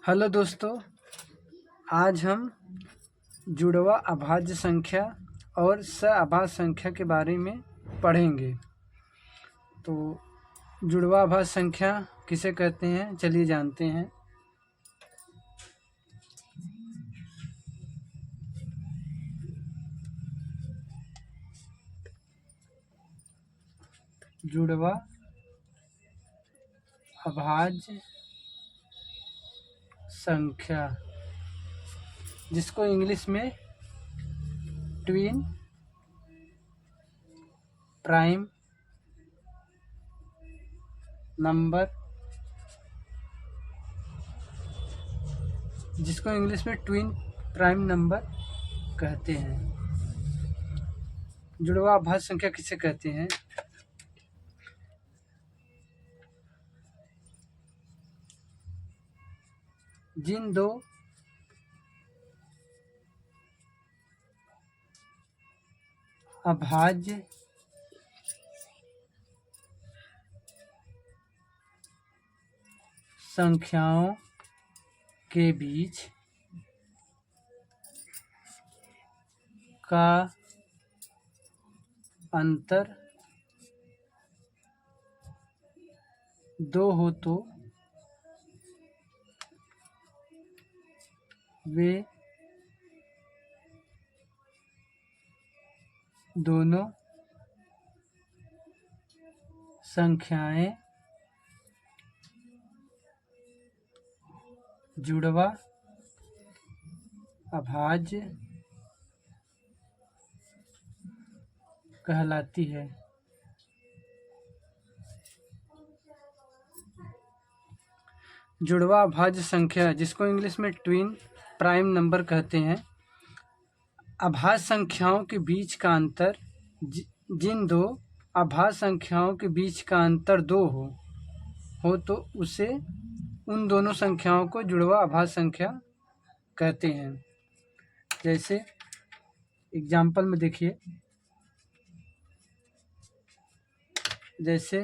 Hello दोस्तों, आज हम जुड़वा अभाज्य संख्या और सअभाज्य संख्या के बारे में पढ़ेंगे। तो जुड़वा अभाज्य संख्या किसे कहते हैं, चलिए जानते हैं। जुड़वा अभाज्य संख्या, जिसको इंग्लिश में ट्विन प्राइम नंबर कहते हैं। जुड़वा अभाज्य संख्या किसे कहते हैं? जिन दो अभाज्य संख्याओं के बीच का अंतर 2 हो तो वे दोनों संख्याएं जुड़वा अभाज्य कहलाती है। जुड़वा अभाज्य संख्या, जिसको इंग्लिश में ट्विन प्राइम नंबर कहते हैं, अभाज्य संख्याओं के बीच का अंतर जिन दो अभाज्य संख्याओं के बीच का अंतर 2 हो तो उसे उन दोनों संख्याओं को जुड़वा अभाज्य संख्या कहते हैं। जैसे एग्जाम्पल में देखिए, जैसे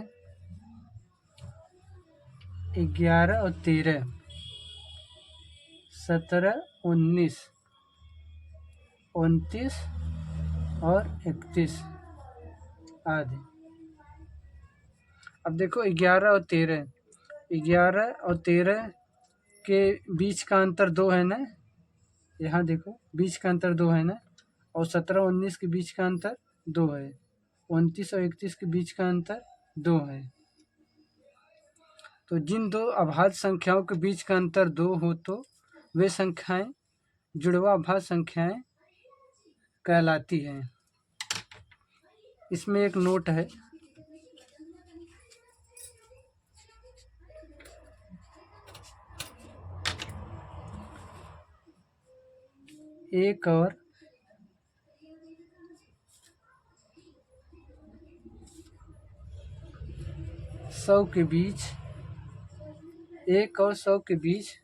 11 और 13, 17, 19, 29 और 31 आदि। अब देखो 11 और 13 के बीच का अंतर 2 है ना, यहाँ देखो बीच का अंतर 2 है ना, और 17 और 19 के बीच का अंतर 2 है, 29 और 31 के बीच का अंतर 2 है। तो जिन दो अभाज्य संख्याओं के बीच का अंतर 2 हो तो वे संख्याएं जुड़वा अभाज्य संख्याएं कहलाती हैं। इसमें एक नोट है, एक और 100 के बीच, 1 और 100 के बीच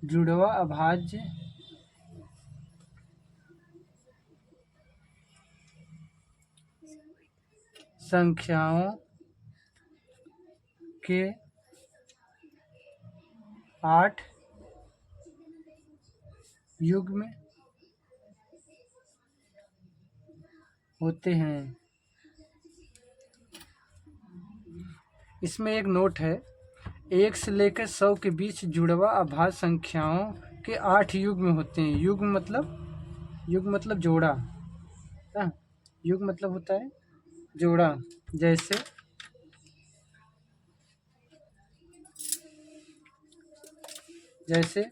जुड़वा अभाज्य संख्याओं के 8 युग्म होते हैं। इसमें एक नोट है, 1 से लेकर 100 के बीच जुड़वा अभाज्य संख्याओं के 8 युग्म होते हैं। युग्म मतलब जोड़ा, युग्म मतलब होता है जोड़ा। जैसे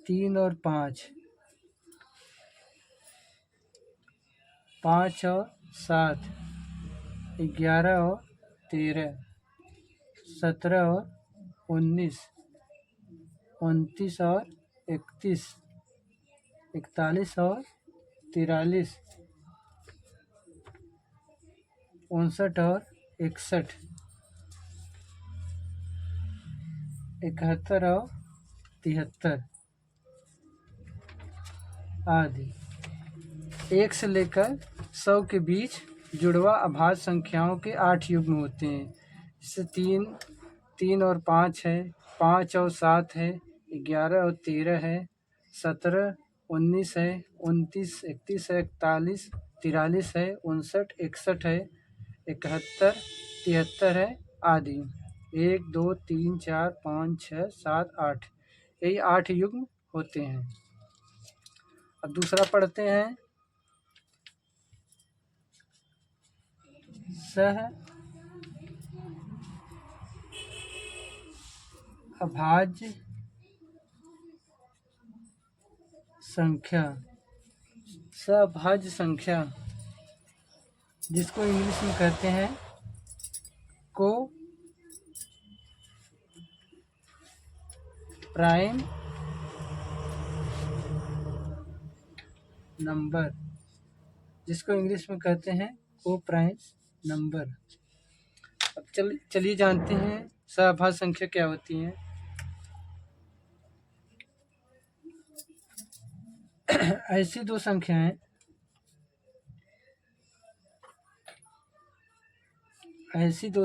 3 और 5, 5 और 7, 11 और 13, 17 और 19, 29 और 31, 41 और 43, 59 और 61, 71 और 73 आदि। 1 से लेकर 100 के बीच जुड़वा अभाज्य संख्याओं के 8 युग्म होते हैं। जैसे 3 और 5 है, 5 और 7 है, 11 और 13 है, 17, 19 है, 29, 31 है, 41, 43 है, 59, 61 है, 71, 73 है आदि। 1, 2, 3, 4, 5, 6, 7, 8, यही 8 युग्म होते हैं। अब दूसरा पढ़ते हैं। सह अभाज्य संख्या, सभाज्य संख्या जिसको इंग्लिश में कहते हैं को प्राइम नंबर, जिसको इंग्लिश में कहते हैं को प्राइम नंबर। अब चलिए जानते हैं सभाज्य संख्या क्या होती है। ऐसी दो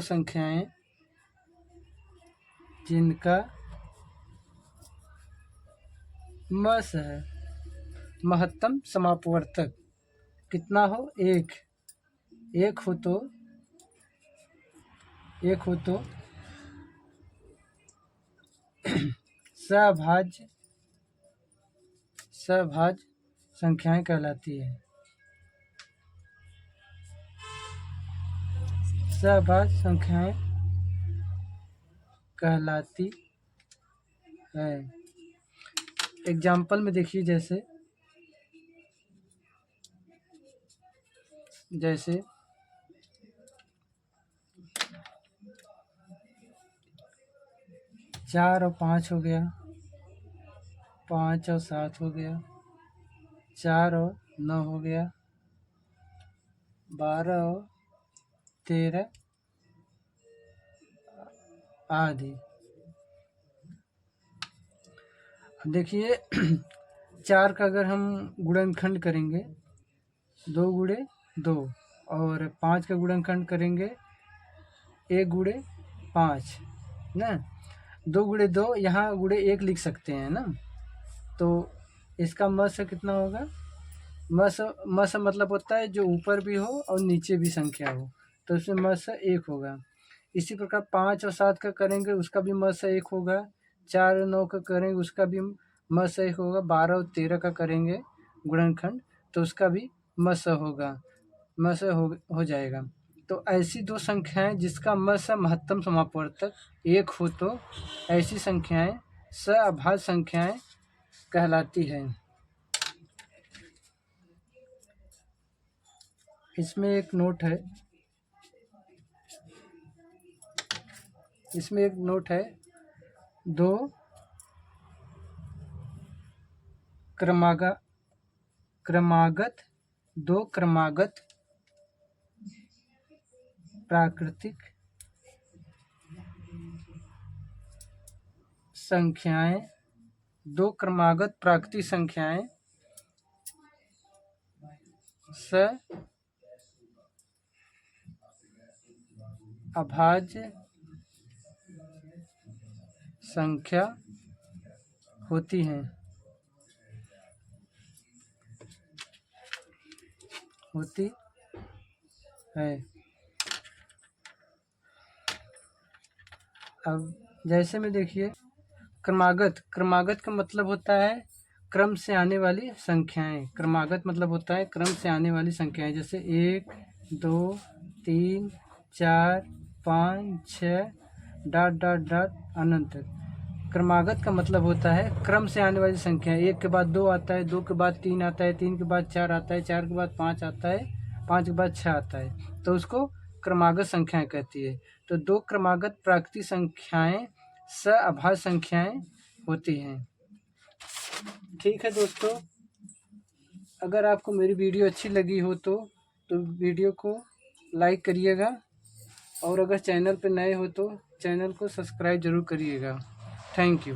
संख्याएं जिनका मस है महत्तम समापवर्तक कितना हो, एक हो तो सभाज्य संख्याएं कहलाती है। सभाज्य संख्याएं कहलाती है। एग्जाम्पल में देखिए, जैसे 4 और 5 हो गया, 5 और 7 हो गया, 4 और 9 हो गया, 12 और 13 आदि। देखिए 4 का अगर हम गुणनखंड करेंगे 2 गुणे 2, और 5 का गुणनखंड करेंगे 1 गुणे 5 ना, 2 गुणे 2 यहाँ गुणे 1 लिख सकते हैं ना। तो इसका मस कितना होगा, मस मतलब होता है जो ऊपर भी हो और नीचे भी संख्या हो, तो उसमें मस 1 होगा। इसी प्रकार 5 और 7 का करेंगे उसका भी मस 1 होगा, 4 और 9 का करेंगे उसका भी मस 1 होगा, 12 और 13 का करेंगे गुणनखंड तो उसका भी मस होगा, मस हो जाएगा। तो ऐसी दो संख्याएं जिसका मस महत्तम समापवर्तक 1 हो तो ऐसी संख्याएं सअभाज्य संख्याएं कहलाती हैं। इसमें एक नोट है, दो क्रमागत प्राकृतिक संख्याएं, सअभाज्य संख्या होती है। अब जैसे में देखिए क्रमागत का मतलब होता है क्रम से आने वाली संख्याएं। क्रमागत मतलब होता है क्रम से आने वाली संख्याएं, जैसे 1, 2, 3, 4, 5, 6 ... अनंत। क्रमागत का मतलब होता है क्रम से आने वाली संख्याएं, 1 के बाद 2 आता है, 2 के बाद 3 आता है, 3 के बाद 4 आता है, 4 के बाद 5 आता है, 5 के बाद 6 आता है, तो उसको क्रमागत संख्याएं कहती है। तो दो क्रमागत प्राकृतिक संख्याएं सअभाज्य संख्याएं होती हैं। ठीक है दोस्तों, अगर आपको मेरी वीडियो अच्छी लगी हो तो वीडियो को लाइक करिएगा, और अगर चैनल पर नए हो तो चैनल को सब्सक्राइब ज़रूर करिएगा। Thank you.